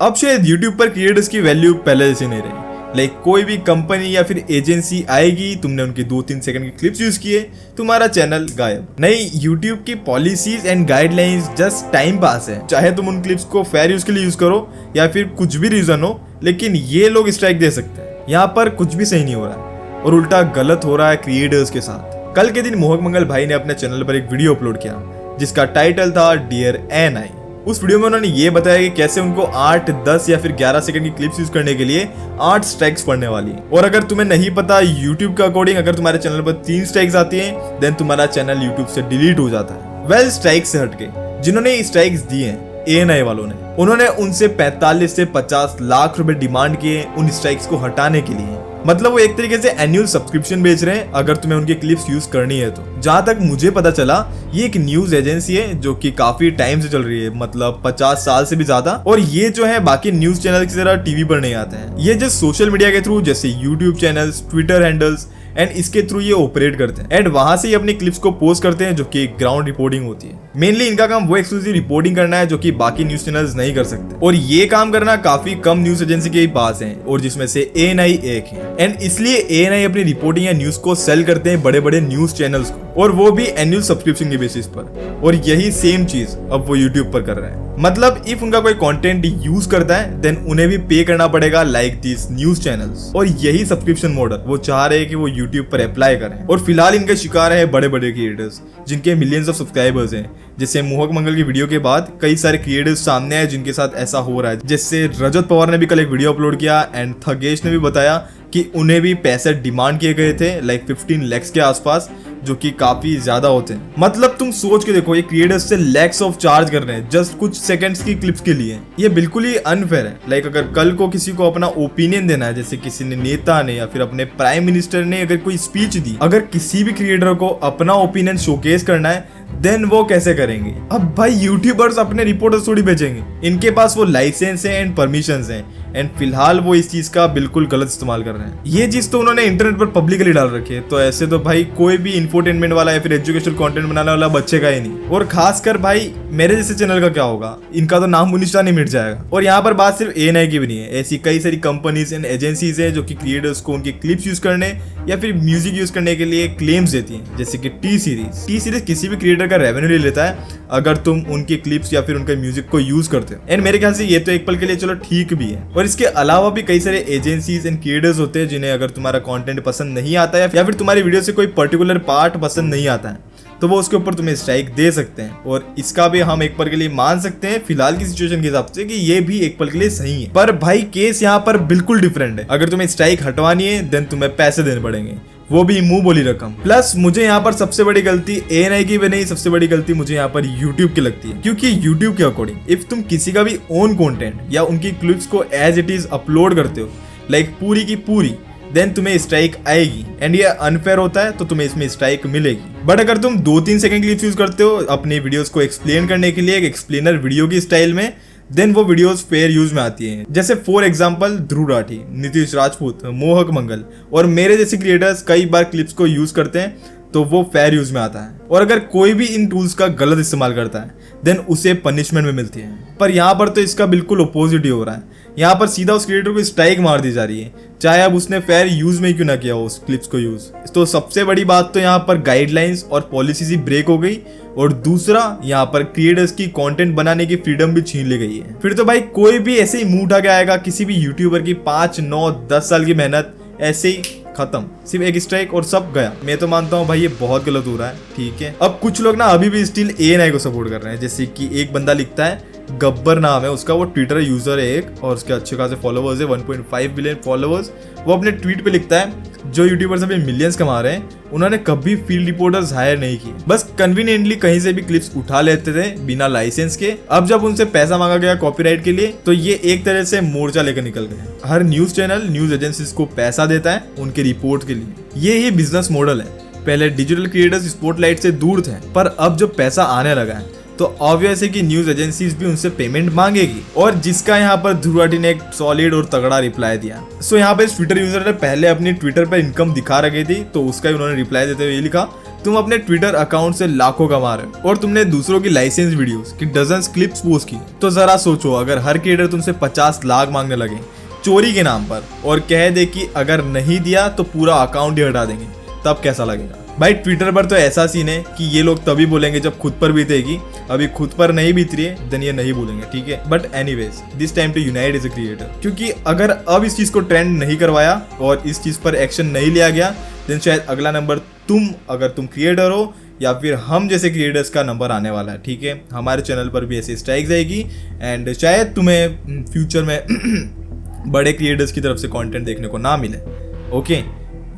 अब शायद YouTube पर क्रिएटर्स की वैल्यू पहले जैसी नहीं रही। कोई भी कंपनी या फिर एजेंसी आएगी, तुमने उनके 2-3 सेकंड के क्लिप्स यूज किए, तुम्हारा चैनल गायब। नहीं, YouTube की policies and guidelines just time pass है। चाहे तुम उन क्लिप्स को फेयर यूज के लिए यूज करो या फिर कुछ भी रीजन हो, लेकिन ये लोग स्ट्राइक दे सकते हैं। यहाँ पर कुछ भी सही नहीं हो रहा है और उल्टा गलत हो रहा है क्रिएटर्स के साथ। कल के दिन मोहक मंगल भाई ने अपने चैनल पर एक वीडियो अपलोड किया जिसका टाइटल था डियर एनआई। उस वीडियो में उन्होंने ये बताया कि कैसे उनको 8, 10 या फिर 11 सेकंड की क्लिप्स यूज करने के लिए 8 स्ट्राइक्स पड़ने वाली है। और अगर तुम्हें नहीं पता, YouTube के अकॉर्डिंग अगर तुम्हारे चैनल पर 3 स्ट्राइक्स आती हैं, देन तुम्हारा चैनल YouTube से डिलीट हो जाता है। वेल, स्ट्राइक से हटके जिन्होंने स्ट्राइक्स दी हैं ANI वालों ने, उन्होंने उनसे 45 से 50 लाख रुपए डिमांड किए उन स्ट्राइक्स को हटाने के लिए। मतलब वो एक तरीके से एनुअल सब्सक्रिप्शन बेच रहे हैं अगर तुम्हें उनके क्लिप्स यूज करनी है तो। जहां तक मुझे पता चला, ये एक न्यूज एजेंसी है जो कि काफी टाइम से चल रही है, मतलब 50 साल से भी ज्यादा। और ये जो है बाकी न्यूज चैनल की तरह टीवी पर नहीं आते हैं। ये जो सोशल मीडिया के थ्रू, जैसे YouTube channels, Twitter handles and इसके थ्रू ये ऑपरेट करते हैं एंड वहां से ही अपनी क्लिप्स को पोस्ट करते हैं, जो कि ग्राउंड रिपोर्टिंग होती है। मेनली इनका काम वो एक्सक्लूसिव रिपोर्टिंग करना है जो कि बाकी न्यूज चैनल्स नहीं कर सकते। और ये काम करना काफी कम न्यूज एजेंसी के पास है, और जिसमें से ANI एक है। एंड इसलिए ANI अपनी रिपोर्टिंग या न्यूज को सेल करते हैं बड़े बड़े न्यूज चैनल्स को, और वो भी एनुअल सब्सक्रिप्शन के बेसिस पर। और यही सेम चीज अब वो यूट्यूब पर कर रहे हैं। मतलब इफ उनका कोई कंटेंट यूज करता है, देन उन्हें भी पे करना पड़ेगा लाइक दिस न्यूज चैनल्स। और यही सब्सक्रिप्शन मॉडल वो चाह रहे हैं कि वो यूट्यूब पर अप्लाई करें। और फिलहाल इनके शिकार है बड़े बड़े क्रिएटर्स जिनके मिलियंस ऑफ सब्सक्राइबर्स हैं। जैसे मोहक मंगल की वीडियो के बाद कई सारे क्रिएटर्स सामने आए जिनके साथ ऐसा हो रहा है। जैसे रजत पवार ने भी कल एक वीडियो अपलोड किया एंड थगेश ने भी बताया कि उन्हें भी पैसे डिमांड किए गए थे, लाइक 15 lakhs के आसपास, जो कि काफी ज्यादा होते हैं। मतलब तुम सोच के देखो, ये क्रिएटर्स से lakhs ऑफ चार्ज कर रहे हैं जस्ट कुछ सेकंड्स की क्लिप्स के लिए। ये बिल्कुल ही अनफेयर है। लाइक अगर कल को किसी को अपना ओपिनियन देना है, जैसे किसी ने नेता ने या फिर अपने प्राइम मिनिस्टर ने अगर कोई स्पीच दी, अगर किसी भी क्रिएटर को अपना ओपिनियन शोकेस करना है, देन वो कैसे करेंगे? अब भाई यूट्यूबर्स अपने रिपोर्टर्स थोड़ी भेजेंगे, इनके पास वो लाइसेंस है एंड परमिशंस हैं। एंड फिलहाल वो इस चीज का बिल्कुल गलत इस्तेमाल कर रहे हैं। ये चीज तो उन्होंने इंटरनेट पर पब्लिकली डाल रखी है, तो ऐसे तो भाई कोई भी इंफोटेनमेंट वाला या फिर एजुकेशनल कंटेंट बनाने वाला बचेगा ही नहीं। और खासकर भाई मेरे जैसे चैनल का क्या होगा, इनका तो नाम निशान ही मिट जाएगा। और यहाँ पर बात सिर्फ ANI की भी नहीं है, ऐसी कई सारी कंपनीज एंड एजेंसीज है जो कि क्रिएटर्स को उनके क्लिप्स यूज करने या फिर म्यूजिक यूज करने के लिए क्लेम्स देती है। जैसे कि टी सीरीज किसी भी क्रिएटर का रेवेन्यू ले लेता है अगर तुम उनके क्लिप्स या फिर उनके म्यूजिक को यूज करते हो। एंड मेरे ख्याल से ये तो एक पल के लिए चलो ठीक भी है। और इसके अलावा भी कई सारे एजेंसीज एंड क्रिएटर्स होते हैं जिन्हें अगर तुम्हारा कंटेंट पसंद नहीं आता है या फिर तुम्हारी वीडियो से कोई पर्टिकुलर पार्ट पसंद नहीं आता है, तो वो उसके ऊपर तुम्हें स्ट्राइक दे सकते हैं। और इसका भी हम एक पल के लिए मान सकते हैं फिलहाल की सिचुएशन के हिसाब से कि ये भी एक पल के लिए सही है। पर भाई केस यहाँ पर बिल्कुल डिफरेंट है। अगर तुम्हें स्ट्राइक हटवानी है, देन तुम्हें पैसे देने पड़ेंगे, वो भी मुंह बोली रकम। प्लस मुझे यहाँ पर सबसे बड़ी गलती ANI की भी नहीं, सबसे बड़ी गलती मुझे यहाँ पर YouTube की लगती है। क्योंकि YouTube के अकॉर्डिंग इफ तुम किसी का भी ओन कंटेंट या उनकी क्लिप्स को एज इट इज अपलोड करते हो, लाइक पूरी की पूरी, देन तुम्हें स्ट्राइक आएगी। एंड ये अनफेयर होता है, तो तुम्हें इसमें स्ट्राइक मिलेगी। बट अगर तुम 2-3 सेकंड क्लिप्स यूज करते हो अपनी वीडियोस को एक्सप्लेन करने के लिए एक एक्सप्लेनर वीडियो की स्टाइल में, देन वो वीडियोस फेयर यूज में आती हैं। जैसे फॉर एग्जांपल ध्रुव राठी, नीतीश राजपूत, मोहक मंगल और मेरे जैसे क्रिएटर्स कई बार क्लिप्स को यूज करते हैं, तो वो फेयर यूज में आता है। और अगर कोई भी इन टूल्स का गलत इस्तेमाल करता है, देन उसे पनिशमेंट में मिलती है। पर यहाँ पर तो इसका बिल्कुल अपोजिट ही हो रहा है। यहाँ पर सीधा उस क्रिएटर को स्ट्राइक मार दी जा रही है, चाहे अब उसने फेयर यूज में क्यों ना किया हो उस क्लिप्स को यूज। तो सबसे बड़ी बात तो यहाँ पर गाइडलाइंस और पॉलिसीज ही ब्रेक हो गई, और दूसरा यहाँ पर क्रिएटर्स की कंटेंट बनाने की फ्रीडम भी छीन ली गई है। फिर तो भाई कोई भी ऐसे ही मुंह उठा के आएगा, किसी भी यूट्यूबर की 5, 9, 10 साल की मेहनत ऐसे ही खत्म, सिर्फ एक स्ट्राइक और सब गया। मैं तो मानता हूँ भाई ये बहुत गलत हो रहा है। ठीक है, अब कुछ लोग ना अभी भी स्टिल ANI को सपोर्ट कर रहे हैं। जैसे कि एक बंदा लिखता है, गब्बर नाम है उसका, वो ट्विटर यूजर है एक, और उसके अच्छे खासे फॉलोवर्स है, 1.5 बिलियन फॉलोवर्स। वो अपने ट्वीट पे लिखता है, जो यूट्यूबर्स अभी मिलियंस कमा रहे हैं उन्होंने कभी फील्ड रिपोर्टर्स हायर नहीं किए, बस कन्वीनियंटली कहीं से भी क्लिप्स उठा लेते थे बिना लाइसेंस के। अब जब उनसे पैसा मांगा गया कॉपीराइट के लिए, तो ये एक तरह से मोर्चा लेकर निकल गए। हर न्यूज चैनल न्यूज एजेंसीज को पैसा देता है उनके रिपोर्ट के लिए। ये ही बिजनेस मॉडल है। पहले डिजिटल क्रिएटर्स स्पॉटलाइट से दूर थे, पर अब जब पैसा आने लगा है तो ऑब्वियस है कि न्यूज एजेंसीज भी उनसे पेमेंट मांगेगी। और जिसका यहाँ पर ध्रुव राठी ने एक सॉलिड और तगड़ा रिप्लाई दिया। सो यहाँ पे ट्विटर यूजर ने पहले अपनी ट्विटर पर इनकम दिखा रखी थी, तो उसका ही उन्होंने रिप्लाई देते हुए ये लिखा, तुम अपने ट्विटर अकाउंट से लाखों कमा रहे हो और तुमने दूसरों की लाइसेंस वीडियोस की डजन्स क्लिप्स पोस्ट की, तो जरा सोचो अगर हर क्रिएटर तुमसे 50 लाख मांगने लगे चोरी के नाम पर और कह दे कि अगर नहीं दिया तो पूरा अकाउंट ही हटा देंगे, तब कैसा लगेगा? भाई ट्विटर पर तो ऐसा सीन है कि ये लोग तभी बोलेंगे जब खुद पर बीतेगी, अभी खुद पर नहीं बीत रही है देन ये नहीं बोलेंगे, ठीक है। But anyways this time to unite as a creator, क्योंकि अगर अब इस चीज को ट्रेंड नहीं करवाया और इस चीज पर एक्शन नहीं लिया गया देन शायद अगला नंबर अगर तुम क्रिएटर हो या फिर हम जैसे क्रिएटर्स का नंबर आने वाला है, ठीक है। हमारे चैनल पर भी ऐसी स्ट्राइक्स आएगी एंड शायद तुम्हें फ्यूचर में बड़े क्रिएटर्स की तरफ से कंटेंट देखने को ना मिले, ओके।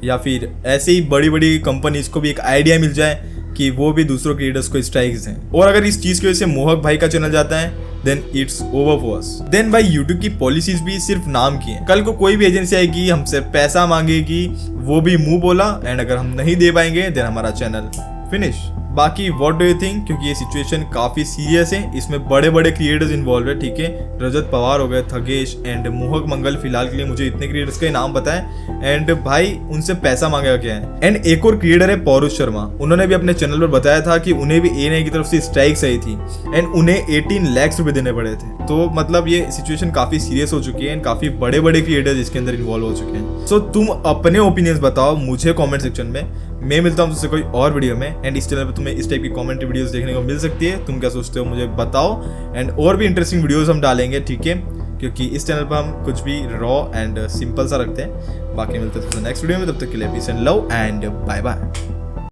या फिर ऐसे ही बड़ी बड़ी कंपनीज को भी एक आइडिया मिल जाए कि वो भी दूसरों क्रिएटर्स को स्ट्राइक्स दें। और अगर इस चीज की वजह से मोहक भाई का चैनल जाता है then it's over for us. Then भाई यूट्यूब की पॉलिसीज भी सिर्फ नाम की हैं। कल को कोई भी एजेंसी आएगी हमसे पैसा मांगेगी, वो भी मुंह बोला, एंड अगर हम नहीं दे पाएंगे देन हमारा चैनल फिनिश। बाकी व्हाट डू यू थिंक, क्योंकि ये सिचुएशन काफी सीरियस है, इसमें बड़े बड़े क्रिएटर्स इन्वॉल्व है, ठीक है। रजत पवार हो गए, थगेश एंड मोहक मंगल, फिलहाल के लिए मुझे इतने क्रिएटर्स के नाम पता है। एंड भाई उनसे पैसा मांगेगा क्या है। एंड एक और क्रिएटर है पौरुष शर्मा, उन्होंने भी अपने चैनल पर बताया था कि उन्हें भी एएनआई की तरफ से स्ट्राइक्स आई थी एंड उन्हें 18 लाख रुपए देने पड़े थे। तो मतलब ये सिचुएशन काफी सीरियस हो चुकी है एंड काफी बड़े बड़े क्रिएटर्स इसके अंदर इन्वॉल्व हो चुके हैं। सो तुम अपने ओपिनियंस बताओ मुझे कमेंट सेक्शन में। मैं मिलता हूँ तुमसे कोई और वीडियो में एंड इस चैनल पे तुम्हें इस टाइप की कमेंट्री वीडियोस देखने को मिल सकती है। तुम क्या सोचते हो मुझे बताओ एंड और भी इंटरेस्टिंग वीडियोस हम डालेंगे, ठीक है, क्योंकि इस चैनल पर हम कुछ भी रॉ एंड सिंपल सा रखते हैं। बाकी मिलते हैं नेक्स्ट वीडियो में, तब तक के लिए peace and love and bye bye.